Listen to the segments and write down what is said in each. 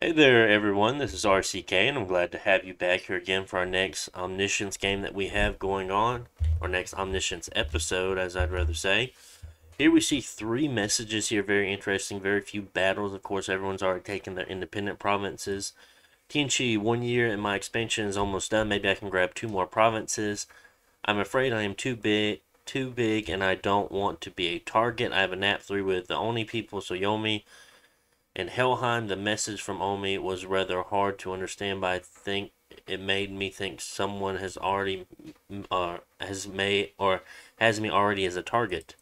Hey there, everyone. This is RCK, and I'm glad to have you back here again for our next Omniscience game that we have going on, or next Omniscience episode, as I'd rather say. Here we see three messages here, very interesting, very few battles. Of course, everyone's already taken their independent provinces. TNC, 1 year, and my expansion is almost done. Maybe I can grab two more provinces. I'm afraid I am too big, and I don't want to be a target. I have a nap 3 with the Oni people, so Yomi. In Helheim, the message from Omi was rather hard to understand, but I think it made me think someone has already has me already as a target.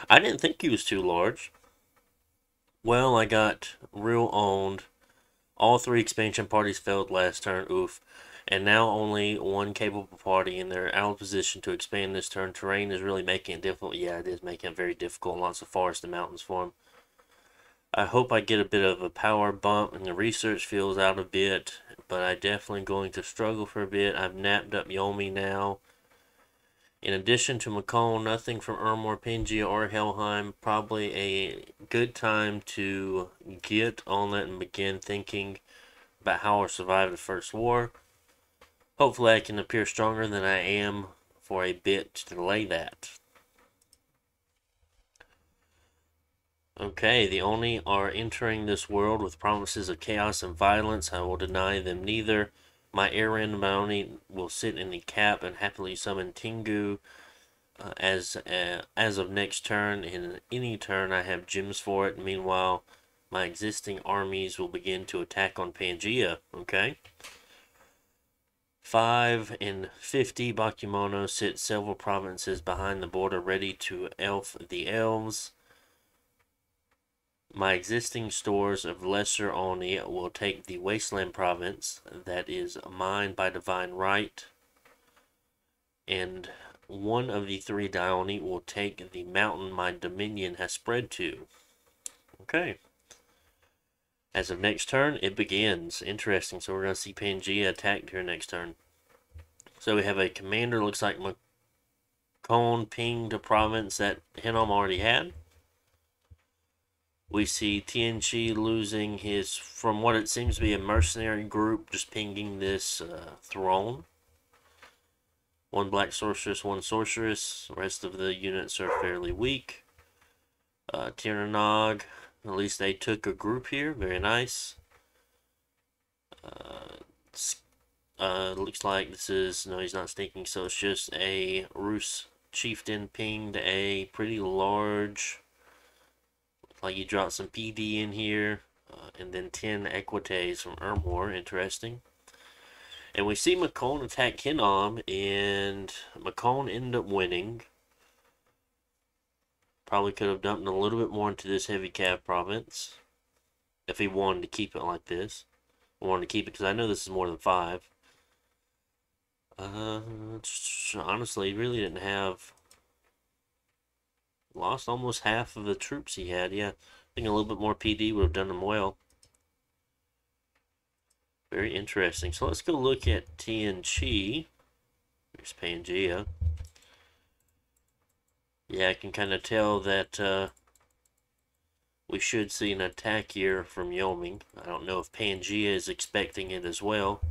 I didn't think he was too large. Well, I got real owned. All three expansion parties failed last turn, oof. And now only one capable party, and they're out of position to expand this turn. Terrain is really making it difficult. Yeah, it is making it very difficult. Lots of forest and mountains for him. I hope I get a bit of a power bump and the research feels out a bit, but I definitely going to struggle for a bit. I've napped up Yomi now. In addition to Macomb, nothing from Ermor, Pangea, or Helheim. Probably a good time to get on that and begin thinking about how I'll survive the first war. Hopefully I can appear stronger than I am for a bit to delay that. Okay, the Oni are entering this world with promises of chaos and violence. I will deny them neither. My Aaron Oni will sit in the cap and happily summon Tengu as of next turn. In any turn, I have gems for it. Meanwhile, my existing armies will begin to attack on Pangea. Okay. 5 and 50 Bakumono sit several provinces behind the border ready to elf the elves. My existing stores of Lesser Oni will take the Wasteland province that is mine by divine right, and one of the three Dioni will take the mountain my dominion has spread to. Okay. As of next turn, it begins. Interesting. So we're going to see Pangea attacked here next turn. So we have a commander, looks like Macon pinged a province that Henom already had. We see TNG losing his, from what it seems to be a mercenary group, just pinging this throne. One black sorceress, one sorceress. The rest of the units are fairly weak. Tirnanog, at least they took a group here. Very nice. Looks like this is, no, he's not sneaking, so it's just a Rus chieftain pinged a pretty large, like you dropped some PD in here, and then 10 Equites from Ermor. Interesting. And we see Macon attack Kinnom, and Macon ended up winning. Probably could have dumped a little bit more into this heavy cav province if he wanted to keep it like this. I wanted to keep it because I know this is more than 5. Honestly, he really didn't have. Lost almost half of the troops he had. Yeah, I think a little bit more PD would have done him well. Very interesting. So let's go look at TNG. There's Pangea. Yeah, I can kind of tell that we should see an attack here from Yoming. I don't know if Pangea is expecting it as well.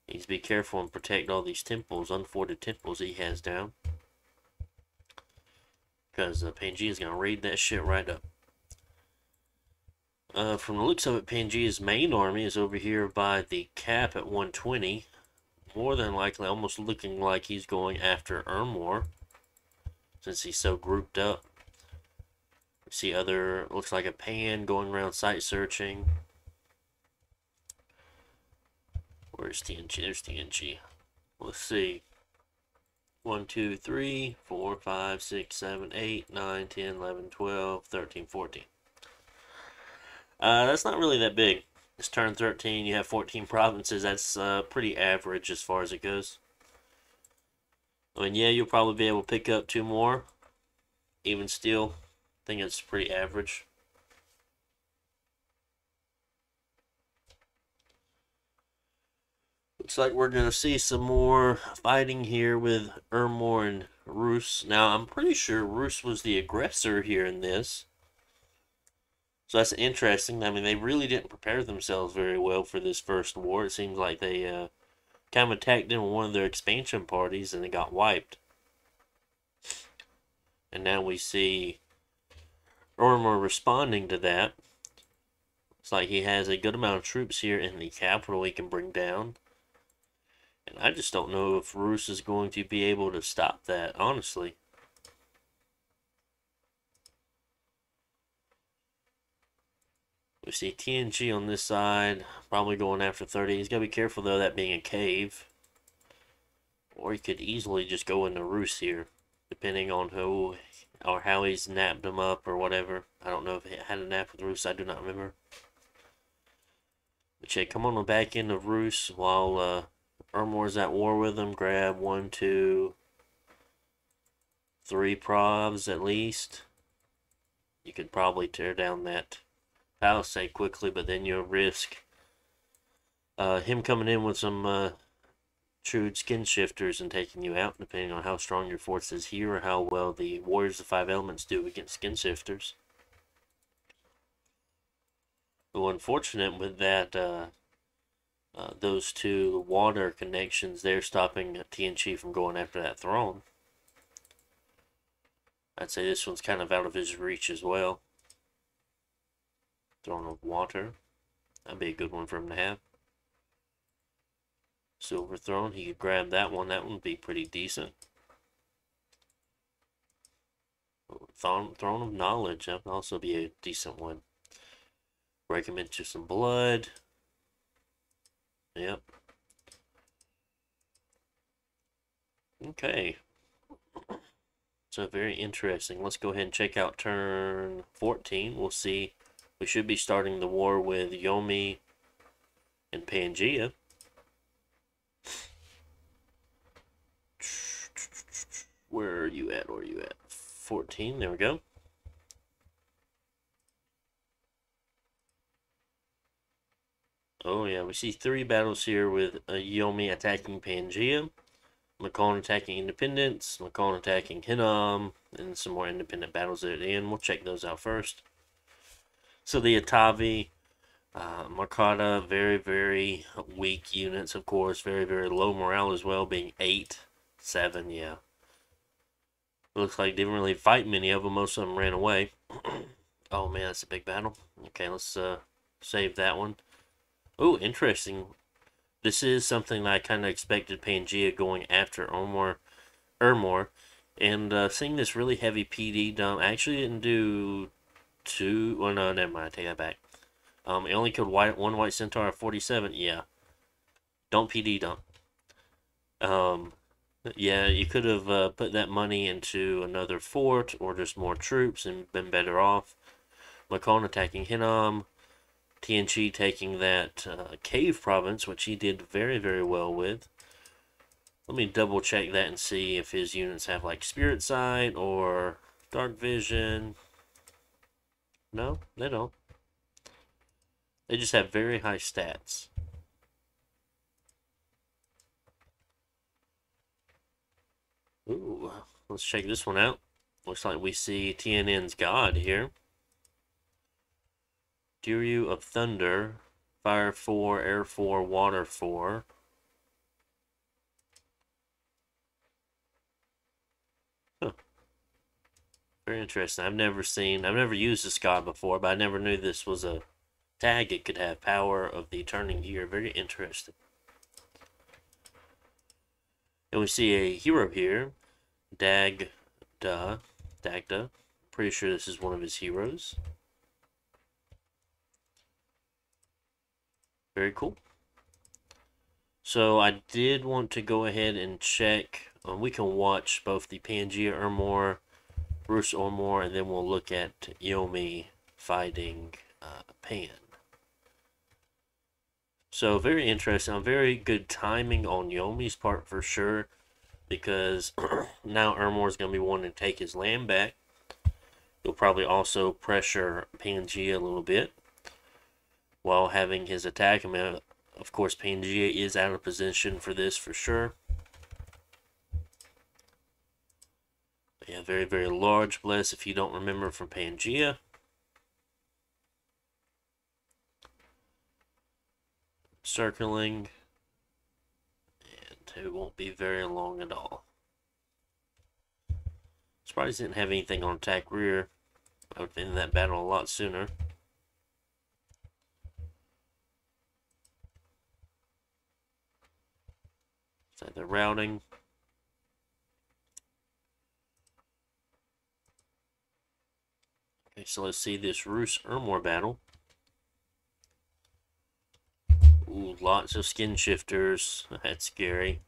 Needs to be careful and protect all these temples, unforted temples he has down. Because Pangea is going to raid that shit right up. From the looks of it, Pangea's main army is over here by the cap at 120. More than likely, almost looking like he's going after Ermor, since he's so grouped up. We see other, looks like a Pan going around site searching. Where's TNG? There's TNG. Let's see. 1, 2, 3, 4, 5, 6, 7, 8, 9, 10, 11, 12, 13, 14. That's not really that big. It's turn 13, you have 14 provinces. That's pretty average as far as it goes. I mean, yeah, you'll probably be able to pick up 2 more. Even still, I think it's pretty average. Looks like we're going to see some more fighting here with Ermor and Rus. Now, I'm pretty sure Rus was the aggressor here in this. So that's interesting. I mean, they really didn't prepare themselves very well for this first war. It seems like they kind of attacked in one of their expansion parties and they got wiped. And now we see Ormur responding to that. It's like he has a good amount of troops here in the capital he can bring down. And I just don't know if Rus is going to be able to stop that, honestly. We see TNG on this side, probably going after 30. He's got to be careful, though, that being a cave. Or he could easily just go into Rus here, depending on who or how he's napped him up or whatever. I don't know if he had a nap with Rus, I do not remember. But yeah, come on the back end of Rus while Ermor's at war with him. Grab 1, 2, 3 provs at least. You could probably tear down that palisade quickly, but then you'll risk him coming in with some shrewd skin shifters and taking you out, depending on how strong your force is here or how well the Warriors of 5 Elements do against skin shifters. But unfortunate with that, those two water connections, they're stopping TNG from going after that throne. I'd say this one's kind of out of his reach as well. Throne of Water. That'd be a good one for him to have. Silver Throne, he could grab that one. That one would be pretty decent. Throne of Knowledge, that would also be a decent one. Break him into some blood. Yep. Okay. So very interesting. Let's go ahead and check out turn 14. We'll see. We should be starting the war with Yomi and Pangea. Where are you at? Where are you at? 14. There we go. Oh yeah, we see 3 battles here with Yomi attacking Pangea, Macon attacking Independence, Macon attacking Hinam, and some more independent battles at the end. We'll check those out first. So the Atavi, Markata, very, very weak units, of course. Very, very low morale as well, being 8, 7, yeah. Looks like they didn't really fight many of them. Most of them ran away. Oh man, that's a big battle. Okay, let's save that one. Oh, interesting. This is something that I kind of expected Pangea going after Ermor. And seeing this really heavy PD dump, I actually didn't do 2. Well, no, never mind. I take that back. It only killed one White Centaur at 47. Yeah. Don't PD dump. Yeah, you could have put that money into another fort or just more troops and been better off. Macon attacking Hinam. TNG taking that cave province, which he did very, very well with. Let me double check that and see if his units have like Spirit Sight or Dark Vision. No, they don't. They just have very high stats. Ooh, let's check this one out. Looks like we see TNN's God here. Diryu of Thunder, Fire 4, Air 4, Water 4. Huh. Very interesting. I've never used this god before, but I never knew this was a tag. It could have Power of the Turning Gear. Very interesting. And we see a hero here, Dagda. Pretty sure this is one of his heroes. Very cool. So I did want to go ahead and check. We can watch both the Pangea Ermor, Bruce Ormor, and then we'll look at Yomi fighting Pan. So very interesting. Very good timing on Yomi's part for sure, because now Ermor is going to be wanting to take his land back. He'll probably also pressure Pangea a little bit while having his attack. I mean, of course, Pangea is out of position for this for sure. But yeah, very, very large bless if you don't remember from Pangea. circling, and it won't be very long at all. Surprised he didn't have anything on attack rear. I would have ended that battle a lot sooner. So they're routing. Okay, so let's see this Roos Ermor battle. Ooh, lots of skin shifters. That's scary.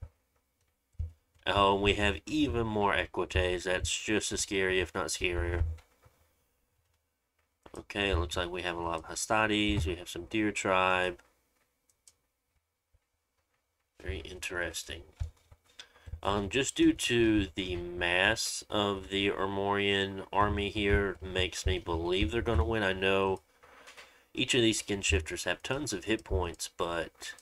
Oh, and we have even more Equites. That's just as scary, if not scarier. Okay, it looks like we have a lot of Hastades. We have some Deer Tribe. Very interesting. Just due to the mass of the Armorian army here, makes me believe they're going to win. I know each of these skin shifters have tons of hit points, but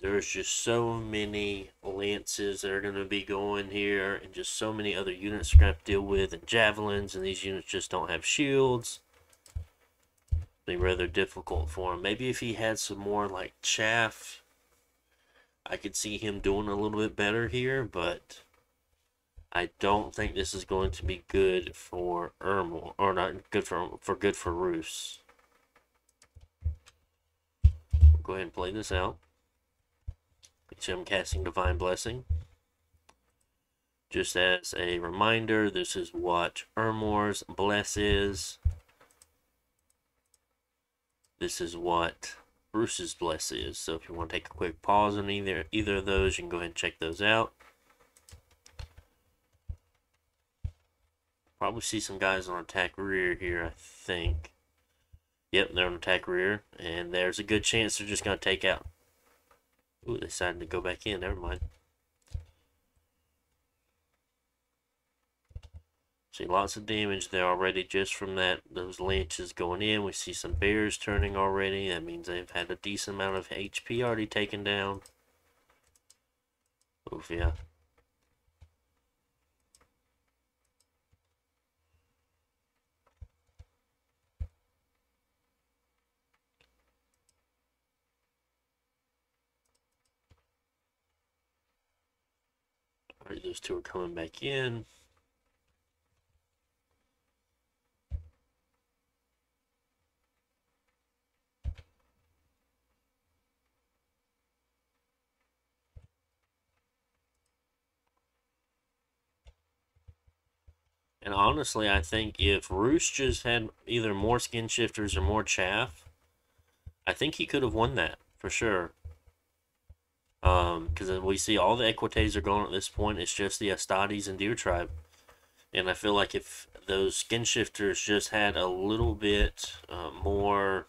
there's just so many lances that are going to be going here, and just so many other units they're going to have to deal with, and javelins, and these units just don't have shields. It'll be rather difficult for him. Maybe if he had some more like chaff, I could see him doing a little bit better here, but I don't think this is going to be good for Ermor, or not good for Roos. We'll go ahead and play this out. See him casting Divine Blessing. Just as a reminder, this is what Ermor's Bless is. This is what Bruce's Bless is. So if you want to take a quick pause on either of those, you can go ahead and check those out. Probably see some guys on attack rear here, I think. Yep, they're on attack rear, and there's a good chance they're just going to take out. Ooh, they decided to go back in. Never mind. See lots of damage there already just from those lances going in. We see some bears turning already. That means they've had a decent amount of HP already taken down. Oof, yeah. Alright, those two are coming back in. And honestly, I think if Roos just had either more skin shifters or more chaff, I think he could have won that for sure. Because we see all the Equites are going at this point. It's just the Hastades and Deer Tribe. And I feel like if those skin shifters just had a little bit more,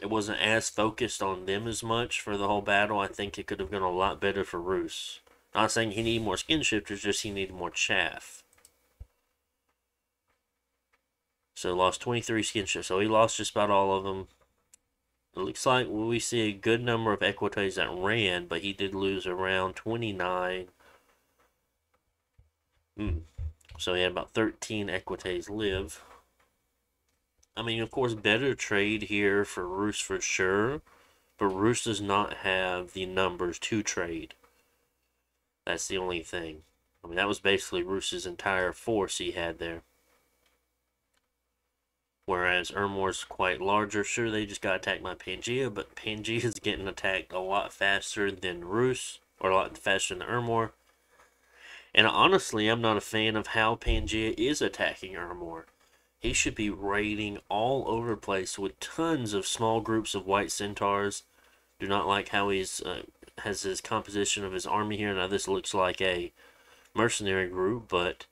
it wasn't as focused on them as much for the whole battle, I think it could have gone a lot better for Roos. Not saying he needed more skin shifters, just he needed more chaff. So lost 23 skin shifters. So he lost just about all of them. It looks like we see a good number of Equites that ran, but he did lose around 29. So he had about 13 Equites live. I mean, of course, better trade here for Roos for sure, but Roos does not have the numbers to trade. That's the only thing. I mean, that was basically Roos's entire force he had there. Whereas Ermor's quite larger. Sure, they just got attacked by Pangea, but Pangea's getting attacked a lot faster than Roos, or a lot faster than Ermor. And honestly, I'm not a fan of how Pangea is attacking Ermor. He should be raiding all over the place with tons of small groups of white centaurs. Do not like how he's has his composition of his army here. Now this looks like a mercenary group, but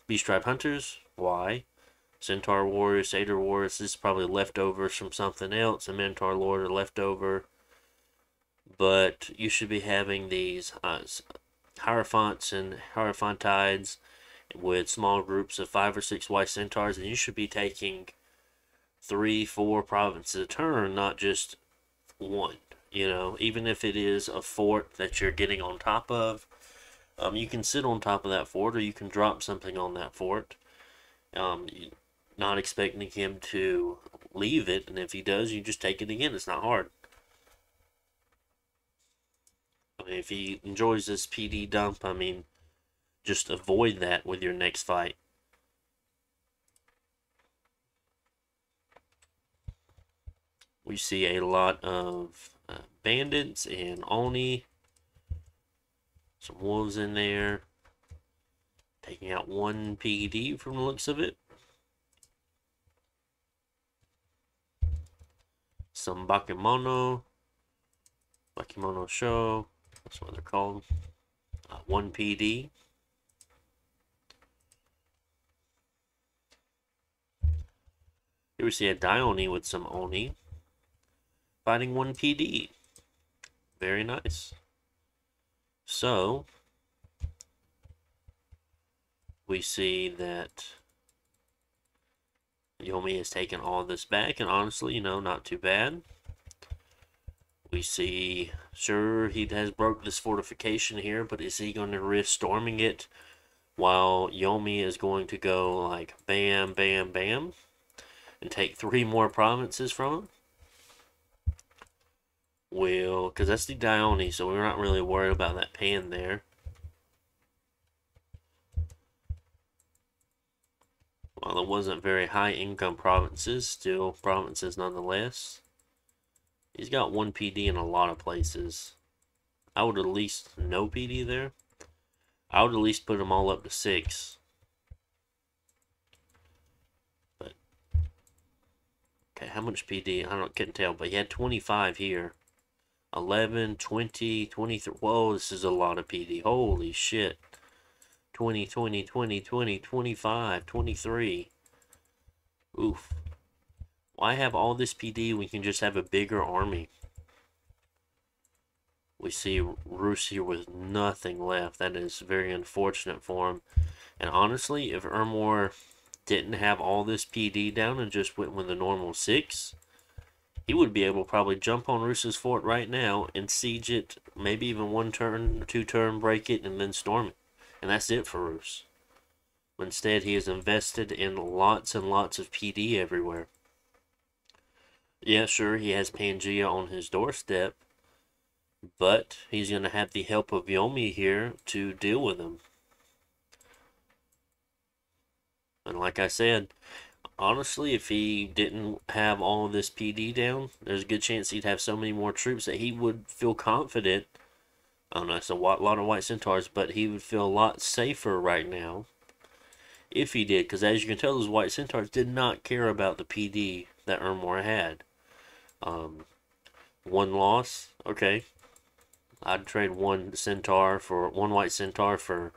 Beast Tribe Hunters, why? Centaur Warriors, Satyr Warriors, this is probably leftovers from something else. A Minotaur Lord are leftover. But you should be having these Hierophants and Hierophantides with small groups of 5 or 6 white centaurs, and you should be taking 3, 4 provinces a turn, not just one. You know, even if it is a fort that you're getting on top of, you can sit on top of that fort, or you can drop something on that fort. Not expecting him to leave it, and if he does, you just take it again. It's not hard. I mean, if he enjoys this PD dump, I mean, just avoid that with your next fight. We see a lot of bandits and Oni. Some wolves in there. Taking out one PD from the looks of it. Some Bakemono. Bakemono Show. That's what they're called. One PD. Here we see a Dioni with some Oni. Fighting one PD. Very nice. So, we see that Yomi has taken all this back, and honestly, you know, not too bad. We see, sure, he has broke this fortification here, but is he going to risk storming it while Yomi is going to go like bam, bam, bam, and take 3 more provinces from him? Well, because that's the Dione, so we're not really worried about that pan there. While it wasn't very high income provinces, still provinces nonetheless. He's got 1 PD in a lot of places. I would at least no PD there. I would at least put them all up to 6. But okay, how much PD? Couldn't tell, but he had 25 here. 11, 20, 23. Whoa, this is a lot of PD. Holy shit. 20, 20, 20, 20, 25, 23. Oof. Why have all this PD when you can just have a bigger army? We see Roos here with nothing left. That is very unfortunate for him. And honestly, if Ermor didn't have all this PD down and just went with a normal 6, he would be able to probably jump on Roos's fort right now and siege it, maybe even 1 turn, 2 turn, break it, and then storm it. And that's it for Roos. Instead, he has invested in lots and lots of PD everywhere. Yeah, sure, he has Pangea on his doorstep, but he's going to have the help of Yomi here to deal with him. And like I said, honestly, if he didn't have all of this PD down, there's a good chance he'd have so many more troops that he would feel confident. I don't know, it's a lot of White Centaurs, but he would feel a lot safer right now if he did. Because as you can tell, those White Centaurs did not care about the PD that Ermor had. 1 loss, okay. I'd trade 1 White Centaur for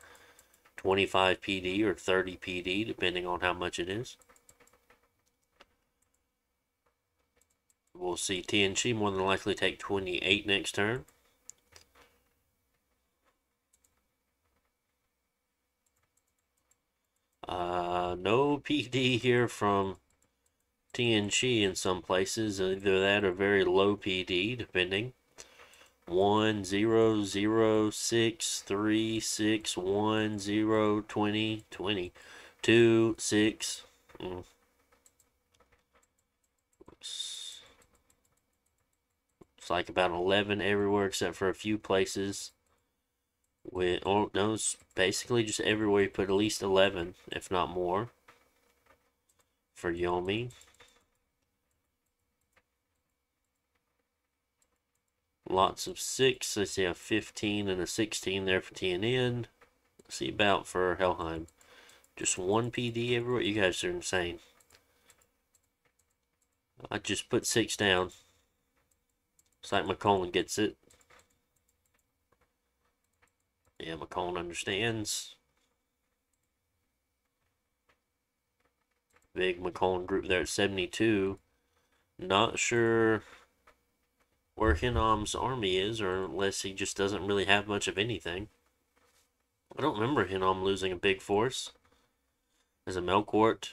25 PD or 30 PD, depending on how much it is. We'll see TNG more than likely take 28 next turn. No PD here from TNG in some places. Either that or very low PD, depending. 1, 0, 0, 6, 3, 6, 1, 0, 20, 20, 2, 6. It's like about 11 everywhere except for a few places. No, it's basically just everywhere you put at least 11, if not more, for Yomi. Lots of 6. I see a 15 and a 16 there for TNN. Let's see about for Helheim. Just 1 PD everywhere. You guys are insane. I just put 6 down. It's like McCollum gets it. Yeah, McCollum understands. Big McCollum group there at 72. Not sure where Hinnom's army is, or unless he just doesn't really have much of anything. I don't remember Hinnom losing a big force as a Melkort.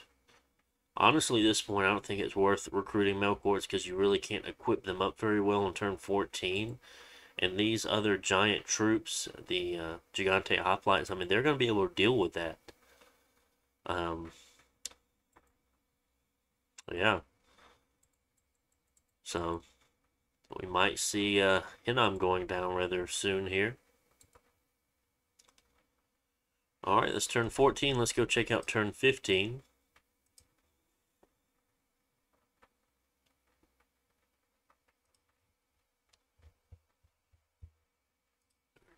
Honestly, at this point, I don't think it's worth recruiting Melkorts because you really can't equip them up very well on turn 14. And these other giant troops, the Gigante Hoplites, I mean, they're going to be able to deal with that. Yeah. So we might see Hinnom going down rather soon here. Alright, that's turn 14. Let's go check out turn 15.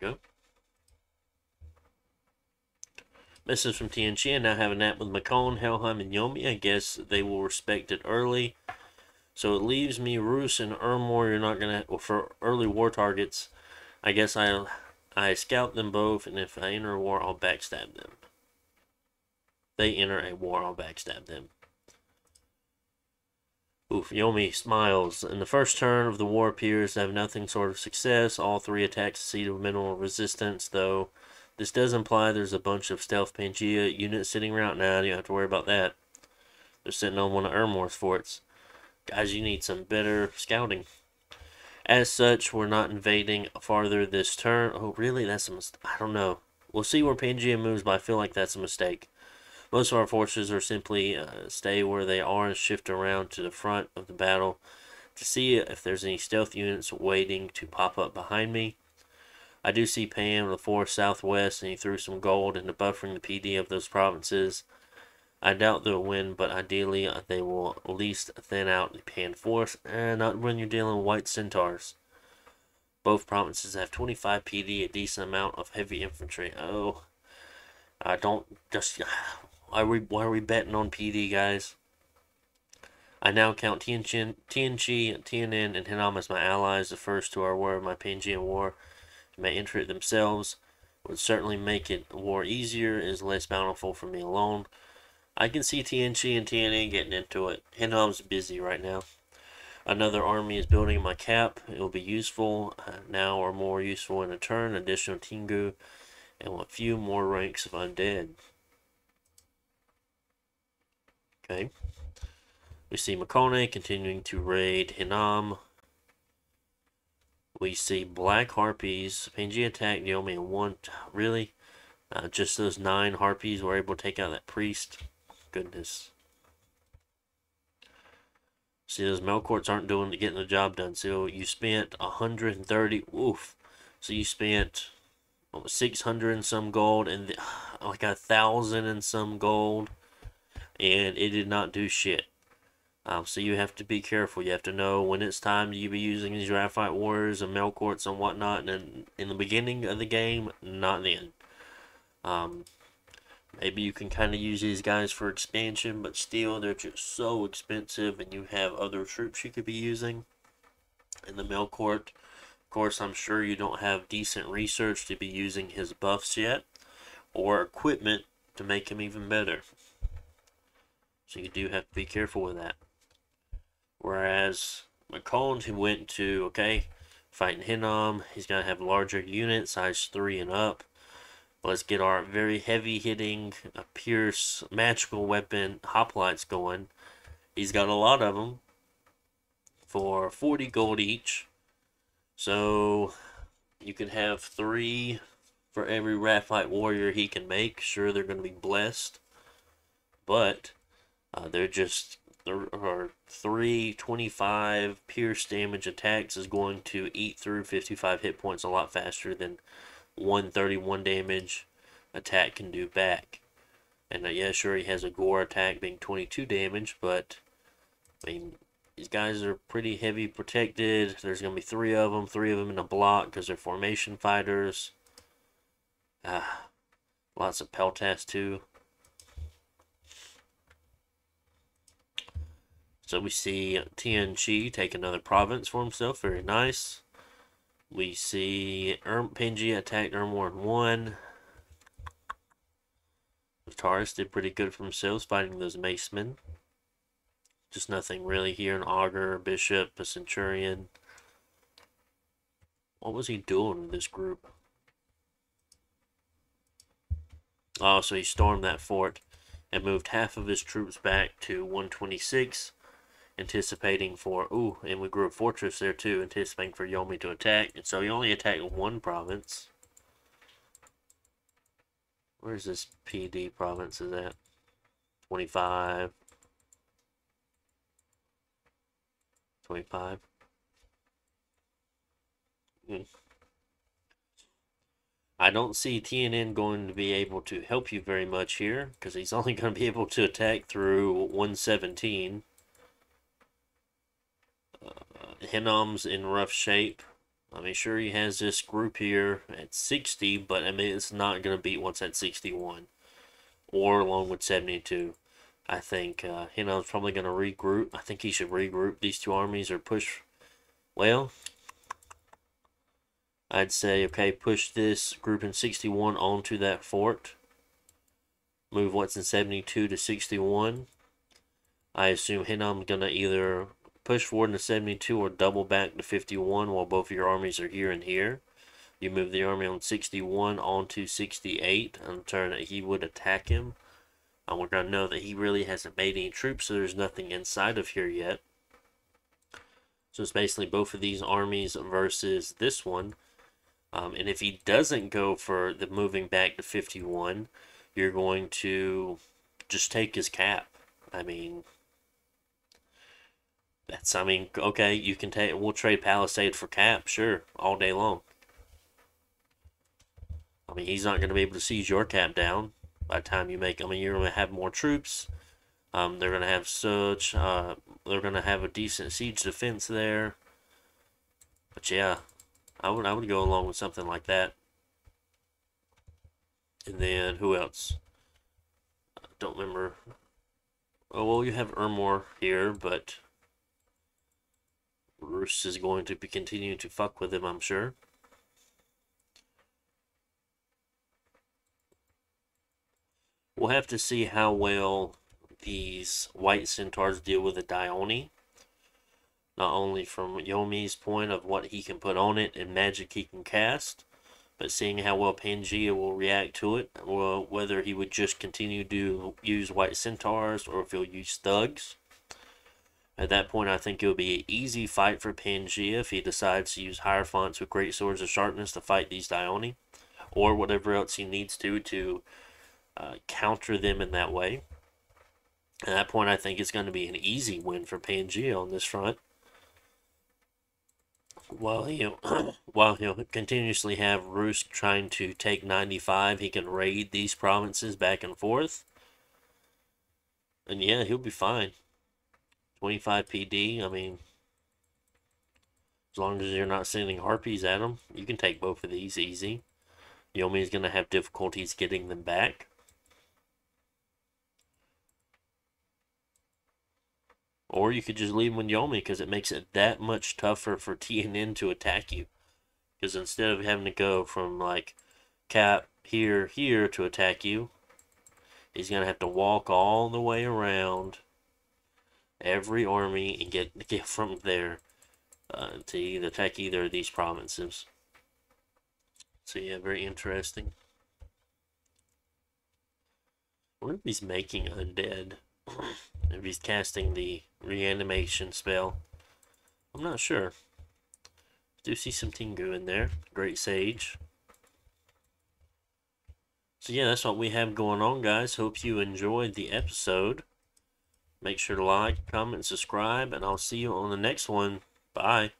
There we go. Message from TNG. I now have a nap with Macon, Helheim, and Yomi. I guess they will respect it early. So it leaves me Roos and Ermor. You're not gonna, well, for early war targets. I guess I scout them both, and if I enter a war, I'll backstab them. They enter a war, I'll backstab them. Oof, Yomi smiles. In the first turn of the war appears to have nothing sort of success. All 3 attacks succeed with minimal resistance, though this does imply there's a bunch of stealth Pangea units sitting around now. You don't have to worry about that. They're sitting on one of Ermor's forts. Guys, you need some better scouting. As such, we're not invading farther this turn. Oh, really? That's a mistake. I don't know. We'll see where Pangea moves, but I feel like that's a mistake. Most of our forces are simply stay where they are and shift around to the front of the battle to see if there's any stealth units waiting to pop up behind me. I do see Pam in the 4 southwest, and he threw some gold into buffering the PD of those provinces. I doubt they'll win, but ideally they will at least thin out the Pan force, and not when you're dealing with white centaurs. Both provinces have 25 PD, a decent amount of heavy infantry. Oh, I don't just... Why are we betting on PD, guys? I now count TNG, TNN, and Hinnom as my allies. The first two are aware of my Pangean war and may enter it themselves. Would certainly make it war easier. It is less bountiful for me alone. I can see TNG and TNN getting into it. Hinnom's busy right now. Another army is building in my cap. It will be useful now, or more useful in a turn. Additional Tengu and a few more ranks of undead. Okay. We see Makone continuing to raid Hinnom. We see Black Harpies. Pangea attacked Yomi in 1. Really? Just those 9 Harpies were able to take out that priest. Goodness. See, those Melkorts aren't getting the job done. So you spent 130. Oof. So you spent 600 and some gold and like 1,000 and some gold. And it did not do shit. So you have to be careful. You have to know when it's time to be using these Graphite Warriors and Melkorts and whatnot. And in the beginning of the game, not then. Maybe you can kind of use these guys for expansion, but still, they're just so expensive, and you have other troops you could be using. In the Melkort, of course, I'm sure you don't have decent research to be using his buffs yet, or equipment to make him even better. So you do have to be careful with that. Whereas McCollum, who went to, okay, fighting Hinnom, he's got to have larger units, size 3 and up. Let's get our very heavy hitting, Pierce magical weapon hoplites going. He's got a lot of them for 40 gold each. So you can have 3 for every Graphite Warrior he can make. Sure, they're going to be blessed, but they're just 325 pierce damage attacks is going to eat through 55 hit points a lot faster than 131 damage attack can do back. And yeah, sure, he has a gore attack being 22 damage, but I mean, these guys are pretty heavy protected. There's going to be 3 of them in a block because they're formation fighters. Lots of Peltas too. So we see TNG take another province for himself. Very nice. We see Pangea attacked Ermor in 1. Taurus did pretty good for themselves fighting those Macemen. Just nothing really here. An Augur, a Bishop, a Centurion. What was he doing with this group? Oh, so he stormed that fort and moved half of his troops back to 126. Anticipating for, and we grew a fortress there too, anticipating for Yomi to attack. And so he only attacked 1 province. Where's this PD province is at? 25. 25. I don't see TNN going to be able to help you very much here, because he's only going to be able to attack through 117. Henom's in rough shape. I mean, sure, he has this group here at 60, but I mean, it's not going to beat what's at 61. Or along with 72. I think Henom's probably going to regroup. I think he should regroup these two armies or push. Well, I'd say, okay, push this group in 61 onto that fort. Move what's in 72 to 61. I assume Henom's going to either push forward into 72 or double back to 51 while both of your armies are here and here. You move the army on 61 onto 68 on the turn that he would attack him. And we're going to know that he really hasn't made any troops, so there's nothing inside of here yet. So it's basically both of these armies versus this one. And if he doesn't go for the moving back to 51, you're going to just take his cap. I mean, okay, you can take, we'll trade Palisade for cap, sure, all day long. I mean, he's not going to be able to siege your cap down by the time you make, I mean, you're going to have more troops. They're going to have they're going to have a decent siege defense there. But yeah, I would go along with something like that. And then who else? I don't remember. Oh, well, you have Ermor here, but Roos is going to be continuing to fuck with him, I'm sure. We'll have to see how well these white centaurs deal with the Dione. Not only from Yomi's point of what he can put on it and magic he can cast, but seeing how well Pangea will react to it, or whether he would just continue to use white centaurs or if he'll use thugs. At that point, I think it'll be an easy fight for Pangea if he decides to use Hierophants with great swords of sharpness to fight these Dione, or whatever else he needs to counter them in that way. At that point, I think it's going to be an easy win for Pangea on this front. While he'll continuously have Roos trying to take 95, he can raid these provinces back and forth. And yeah, he'll be fine. 25 PD, I mean, as long as you're not sending harpies at him, you can take both of these easy. Yomi's going to have difficulties getting them back. Or you could just leave him with Yomi, because it makes it that much tougher for TNN to attack you. Because instead of having to go from, like, cap here to attack you, he's going to have to walk all the way around every army and get from there to either attack either of these provinces. So yeah, very interesting. I wonder if he's making undead. If he's casting the reanimation spell. I'm not sure. I do see some Tengu in there. Great Sage. So yeah, that's what we have going on, guys. Hope you enjoyed the episode. Make sure to like, comment, subscribe, and I'll see you on the next one. Bye.